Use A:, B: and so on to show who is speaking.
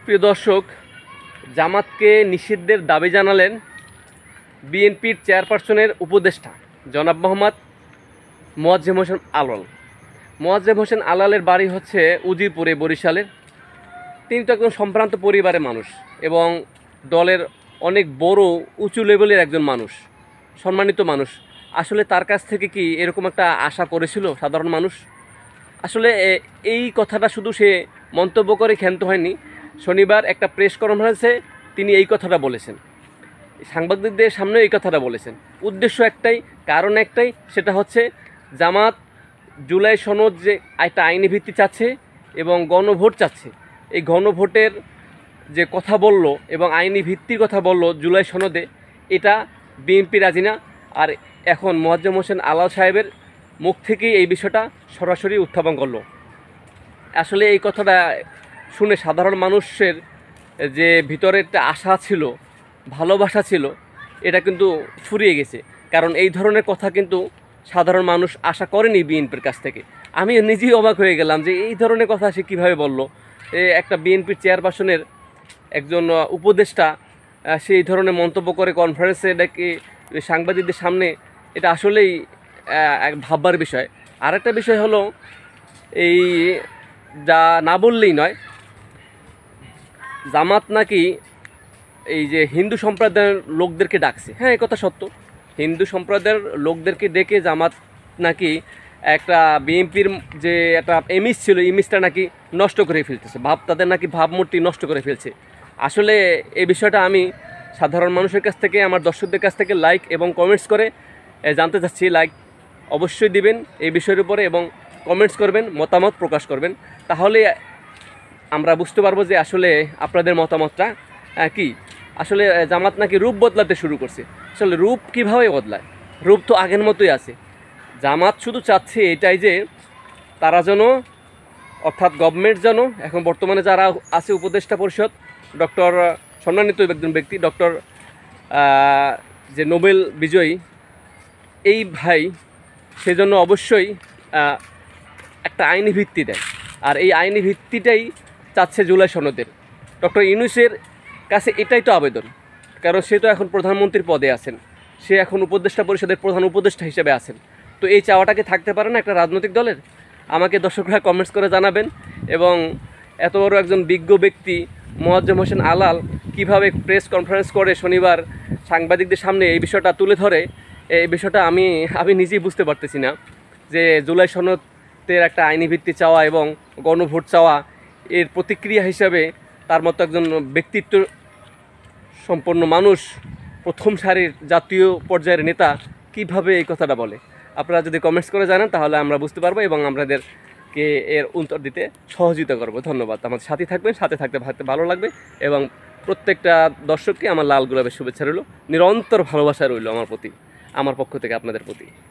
A: প্রিয় দর্শক, জামাতকে নিষিদ্ধের দাবি জানালেন বিএনপির চেয়ারপারসনের উপদেষ্টা জনাব মোহাম্মদ মোয়াজ্জেম হোসেন আলাল। মোয়াজ্জেম হোসেন আলালের বাড়ি হচ্ছে উজিরপুরে, বরিশালের। তিনি তো একজন সম্ভ্রান্ত পরিবারের মানুষ এবং দলের অনেক বড় উঁচু লেভেলের একজন মানুষ, সম্মানিত মানুষ। আসলে তার কাছ থেকে কি এরকম একটা আশা করেছিল সাধারণ মানুষ? আসলে এই কথাটা শুধু সে মন্তব্য করে ক্ষান্ত হয়নি। শনিবার একটা প্রেস কনফারেন্সে তিনি এই কথাটা বলেছেন, সাংবাদিকদের সামনে এই কথাটা বলেছেন। উদ্দেশ্য একটাই, কারণ একটাই, সেটা হচ্ছে জামাত জুলাই সনদ যে একটা আইনি ভিত্তি চাচ্ছে এবং গণভোট চাচ্ছে, এই গণভোটের যে কথা বলল এবং আইনি ভিত্তির কথা বলল জুলাই সনদে, এটা বিএনপি রাজি না। আর এখন মোয়াজ্জেম হোসেন আলাল সাহেবের মুখ থেকেই এই বিষয়টা সরাসরি উত্থাপন করলো। আসলে এই কথাটা শুনে সাধারণ মানুষের যে ভিতরে একটা আশা ছিল, ভালোবাসা ছিল, এটা কিন্তু ফুরিয়ে গেছে। কারণ এই ধরনের কথা কিন্তু সাধারণ মানুষ আশা করেনি বিএনপির কাছ থেকে। আমি নিজেই অবাক হয়ে গেলাম যে এই ধরনের কথা সে কীভাবে বলল। একটা বিএনপির চেয়ারপারসনের একজন উপদেষ্টা সেই ধরনের মন্তব্য করে কনফারেন্সে ডেকে সাংবাদিকদের সামনে, এটা আসলেই এক ভাববার বিষয়। আরেকটা বিষয় হলো, এই যা না বললেই নয়, জামাত নাকি এই যে হিন্দু সম্প্রদায়ের লোকদেরকে ডাকছে। হ্যাঁ, এই কথা সত্য। হিন্দু সম্প্রদায়ের লোকদেরকে ডেকে জামাত নাকি একটা বিএনপির যে একটা ইমেজ ছিল, ইমেজটা নাকি নষ্ট করে ফেলতেছে, তাদের নাকি ভাবমূর্তি নষ্ট করে ফেলছে। আসলে এই বিষয়টা আমি সাধারণ মানুষের কাছ থেকে, আমার দর্শকদের কাছ থেকে লাইক এবং কমেন্টস করে জানতে চাচ্ছি। লাইক অবশ্যই দিবেন এই বিষয়ের উপরে এবং কমেন্টস করবেন, মতামত প্রকাশ করবেন। তাহলে আমরা বুঝতে পারবো যে আসলে আপনাদের মতামতটা কি। আসলে জামাত নাকি রূপ বদলাতে শুরু করছে। আসলে রূপ কিভাবে বদলায়? রূপ তো আগের মতোই আছে। জামাত শুধু চাচ্ছে এটাই যে তারা যেন, অর্থাৎ গভর্নমেন্ট যেন, এখন বর্তমানে যারা আছে উপদেষ্টা পরিষদ, ডক্টর সম্মানিত একজন ব্যক্তি, ডক্টর যে নোবেল বিজয়ী এই ভাই, সেজন্য অবশ্যই একটা আইনি ভিত্তি দেয়। আর এই আইনি ভিত্তিটাই চাচ্ছে জুলাই সনদের। ডক্টর ইউনূসের কাছে এটাই তো আবেদন, কারণ সে তো এখন প্রধানমন্ত্রীর পদে আছেন, সে এখন উপদেষ্টা পরিষদের প্রধান উপদেষ্টা হিসেবে আছেন। তো এই চাওয়াটাকে থাকতে পারে না একটা রাজনৈতিক দলের? আমাকে দর্শকরা কমেন্টস করে জানাবেন। এবং এত বড় একজন বিজ্ঞ ব্যক্তি মোয়াজ্জেম হোসেন আলাল কিভাবে প্রেস কনফারেন্স করে শনিবার সাংবাদিকদের সামনে এই বিষয়টা তুলে ধরে, এই বিষয়টা আমি নিজেই বুঝতে পারতেছি না। যে জুলাই সনদের একটা আইনি ভিত্তি চাওয়া এবং গণভোট চাওয়া, এর প্রতিক্রিয়া হিসাবে তার মতো একজন ব্যক্তিত্ব সম্পন্ন মানুষ, প্রথম সারির জাতীয় পর্যায়ের নেতা, কিভাবে এই কথাটা বলে। আপনারা যদি কমেন্টস করে জানান তাহলে আমরা বুঝতে পারবো এবং আমাদেরকে এর উত্তর দিতে সহযোগিতা করব। ধন্যবাদ। আমাদের সাথে থাকবেন, সাথে থাকতে ভালো লাগবে এবং প্রত্যেকটা দর্শককে আমার লাল গোলাপের শুভেচ্ছা রইল, নিরন্তর ভালোবাসা রইল আমার প্রতি, আমার পক্ষ থেকে আপনাদের প্রতি।